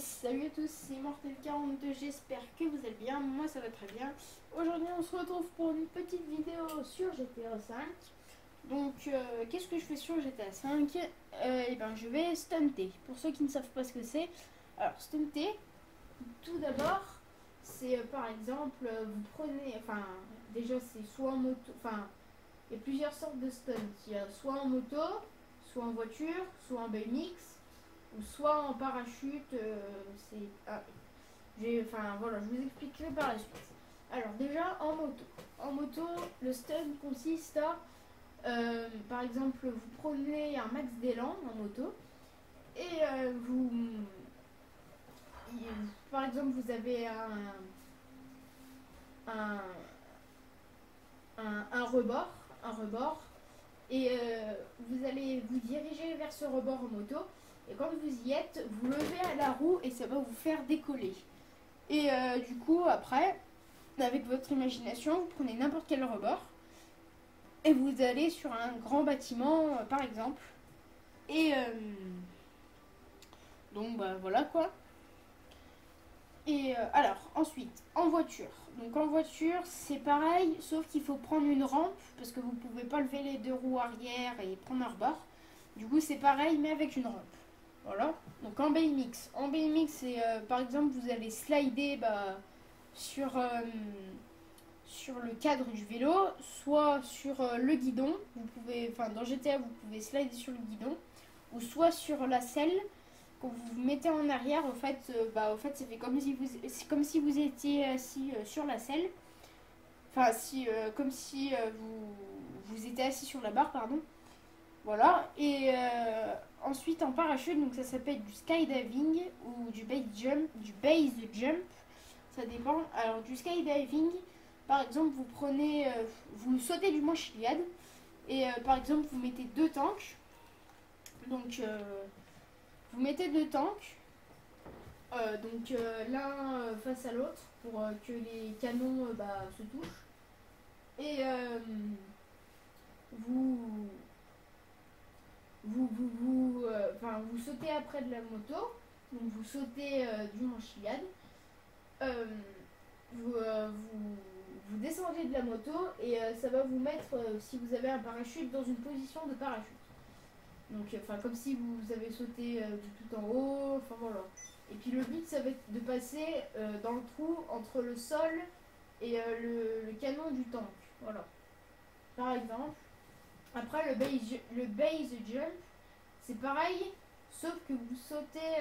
Salut à tous, c'est Mortel42, j'espère que vous allez bien, moi ça va très bien. Aujourd'hui on se retrouve pour une petite vidéo sur GTA 5. Donc qu'est-ce que je fais sur GTA 5? Et ben je vais stunter. Pour ceux qui ne savent pas ce que c'est, alors stunter, tout d'abord, c'est par exemple, vous prenez, enfin déjà c'est soit en moto, enfin il y a plusieurs sortes de stunts. Il y a soit en moto, soit en voiture, soit en BMX ou soit en parachute. C'est enfin voilà, je vous expliquerai par la suite. Alors déjà en moto. En moto, le stun consiste à par exemple vous prenez un max d'élan en moto et par exemple vous avez un, un rebord et vous allez vous diriger vers ce rebord en moto et quand vous y êtes, vous levez à la roue et ça va vous faire décoller. Et du coup, après, avec votre imagination, vous prenez n'importe quel rebord et vous allez sur un grand bâtiment, par exemple. Et donc, bah voilà quoi. Et alors, ensuite, en voiture. Donc, en voiture, c'est pareil, sauf qu'il faut prendre une rampe parce que vous ne pouvez pas lever les deux roues arrière et prendre un rebord. Du coup, c'est pareil, mais avec une rampe. Voilà. Donc, en BMX. En BMX, c'est par exemple, vous allez slider sur. Sur le cadre du vélo, soit sur le guidon, vous pouvez, enfin dans GTA vous pouvez slider sur le guidon, ou soit sur la selle, quand vous vous mettez en arrière, au fait ça fait c'est comme si vous étiez assis sur la selle, enfin si, comme si vous étiez assis sur la barre, pardon. Voilà, et ensuite en parachute, donc ça s'appelle du skydiving ou du base jump, ça dépend. Alors du skydiving, par exemple, vous sautez du Mont Chiliad et par exemple vous mettez deux tanks. Donc vous mettez deux tanks, l'un face à l'autre pour que les canons se touchent. Et vous vous sautez après de la moto, donc vous sautez du Mont Chiliad. Euh, vous descendez de la moto et ça va vous mettre, si vous avez un parachute, dans une position de parachute. Donc, comme si vous avez sauté du tout en haut, enfin voilà. Et puis le but, ça va être de passer dans le trou entre le sol et le canon du tank. Voilà. Par exemple. Après, le base jump, c'est pareil, sauf que vous sautez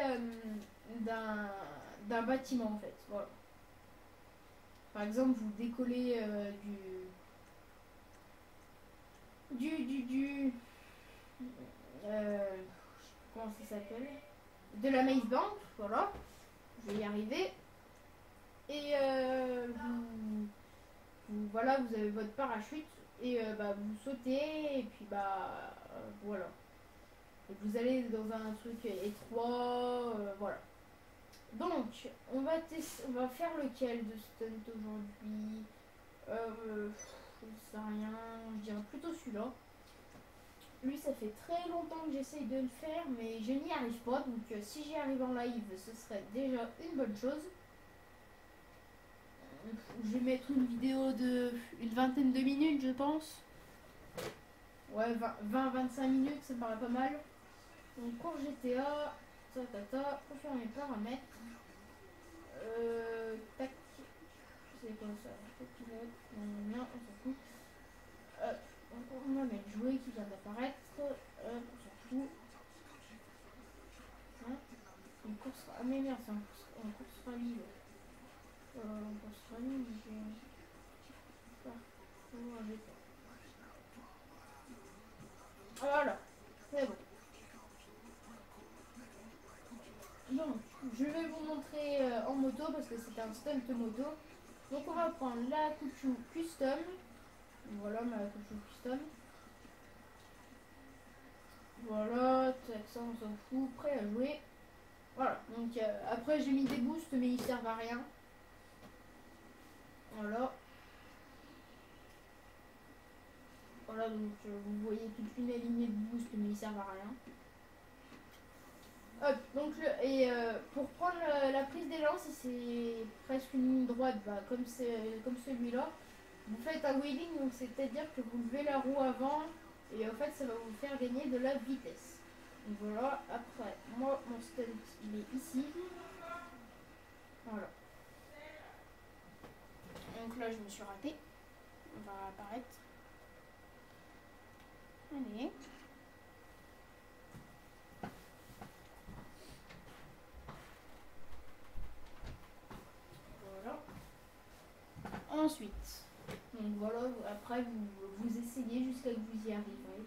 d'un bâtiment en fait. Voilà. Par exemple, vous décollez du comment ça s'appelle, de la Maze Bank, voilà, je vais y arriver. Et voilà, vous avez votre parachute et vous sautez et puis voilà. Et vous allez dans un truc étroit, voilà. Donc, on va faire lequel de stunt aujourd'hui? Je sais rien, je dirais plutôt celui-là. Lui, ça fait très longtemps que j'essaye de le faire, mais je n'y arrive pas. Donc, si j'y arrive en live, ce serait déjà une bonne chose. Je vais mettre une vidéo de une vingtaine de minutes, je pense. Ouais, 20-25 minutes, ça me paraît pas mal. Donc, cours GTA, confirmer mes paramètres. Tac. C'est quoi ça? Pilote, non, on s'en fout. On va mettre jouer qui vient d'apparaître. On s'en fout. Hein, une course. Ah, mais merde, c'est une course rallye. Une course rallye, mais voilà, c'est bon. Donc, je vais vous montrer en moto parce que c'est un stunt moto. Donc, on va prendre la couture custom. Voilà ma couture custom. Voilà, ça on s'en fout, prêt à jouer. Voilà, donc après j'ai mis des boosts mais ils servent à rien. Voilà. Voilà, donc vous voyez toute une lignée de boosts mais ils servent à rien. Hop, donc pour prendre la prise d'élan, si c'est presque une ligne droite, bah, comme celui-là, vous faites un wheeling, donc c'est-à-dire que vous levez la roue avant et en fait ça va vous faire gagner de la vitesse. Donc voilà, après, moi mon stunt il est ici. Voilà. Donc là je me suis ratée. On va apparaître. Allez. Voilà. Ensuite, donc voilà, après vous essayez jusqu'à que vous y arriverez.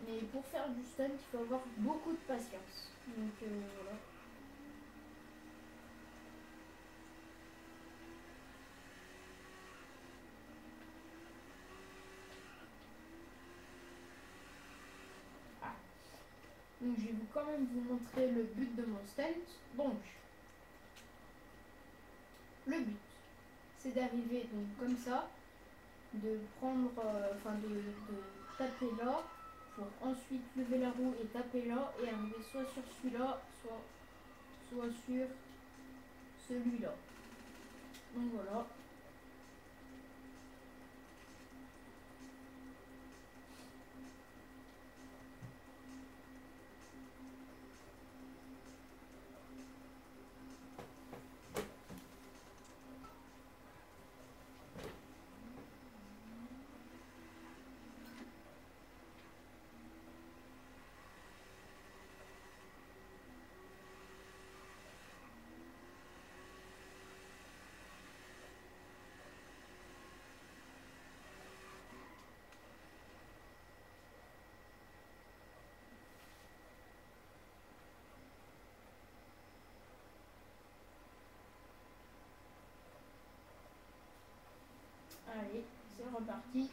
Mais pour faire du stunt, il faut avoir beaucoup de patience. Donc voilà. Ah. Donc je vais quand même vous montrer le but de mon stunt. Donc, le but, c'est d'arriver donc comme ça, de prendre, de taper là, pour ensuite lever la roue et taper là, et arriver soit sur celui-là, soit sur celui-là. Donc voilà. Allez, c'est reparti.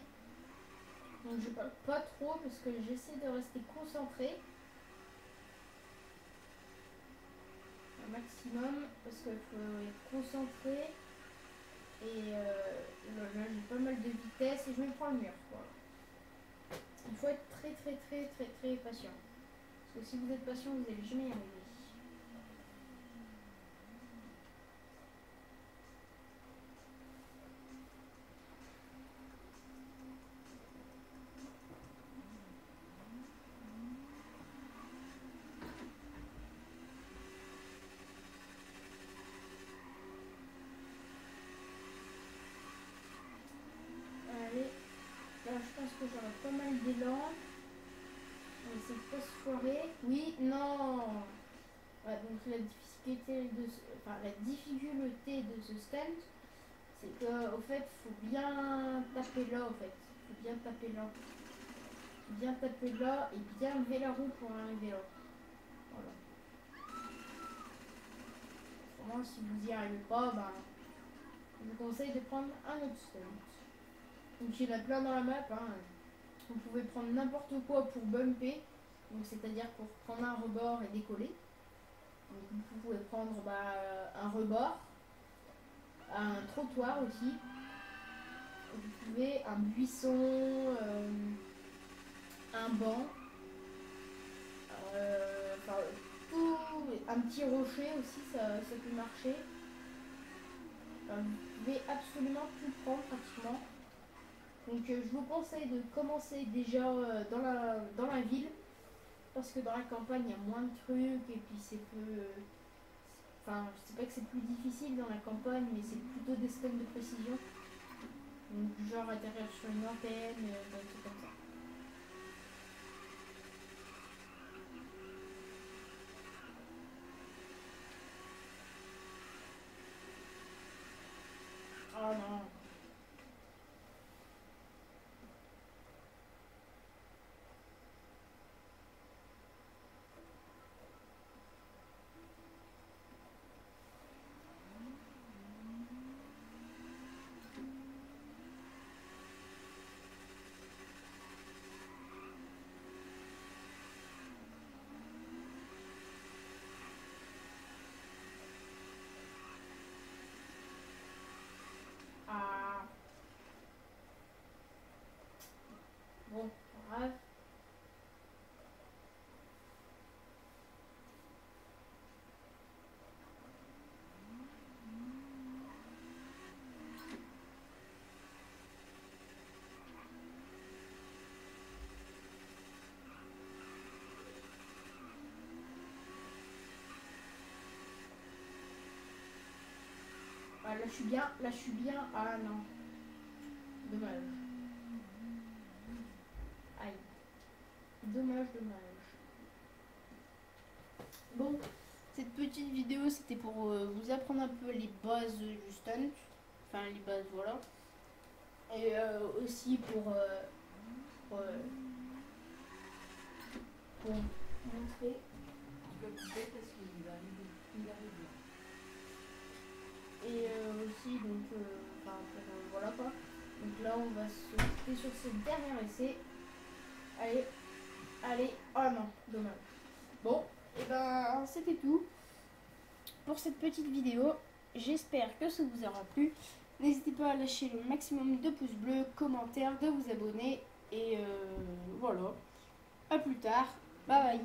Donc je parle pas trop parce que j'essaie de rester concentré un maximum parce qu'il faut être concentré et là j'ai pas mal de vitesse et je me prends le mur quoi. Il faut être très très très très très patient parce que si vous êtes patient vous n'allez jamais y arriver. Allez, là je pense que j'aurai pas mal d'élan. On va essayer de pas se foirer. Oui, non. Ouais, donc la difficulté de ce stand, c'est qu'au fait, faut bien taper là, au fait. Faut bien taper là. Bien taper là et bien lever la roue pour arriver là. Voilà. Autrement, si vous n'y arrivez pas, ben, je vous conseille de prendre un autre stand. Donc il y en a plein dans la map. Hein. Vous pouvez prendre n'importe quoi pour bumper. Donc c'est-à-dire pour prendre un rebord et décoller. Donc vous pouvez prendre un rebord, un trottoir aussi. Vous pouvez un buisson, un banc, tout, un petit rocher aussi, ça peut marcher. Vous pouvez absolument tout prendre pratiquement. Donc je vous conseille de commencer déjà dans la ville, parce que dans la campagne il y a moins de trucs et puis c'est peu... Enfin, je sais pas que c'est plus difficile dans la campagne, mais c'est plutôt des systèmes de précision. Donc genre atterrir sur une antenne, des trucs comme ça. Oh non. là je suis bien, là je suis bien. Ah non. Dommage. Aïe. Dommage, dommage. Bon, cette petite vidéo c'était pour vous apprendre un peu les bases du stunt. Enfin les bases, voilà. Et aussi pour montrer. Je vais couper parce qu'il arrive là. Et aussi donc enfin voilà quoi. Donc là on va se quitter sur ce dernier essai. Allez, allez, oh non, dommage. Bon, et ben c'était tout pour cette petite vidéo. J'espère que ça vous aura plu. N'hésitez pas à lâcher le maximum de pouces bleus, commentaires, de vous abonner. Et voilà. À plus tard. Bye bye.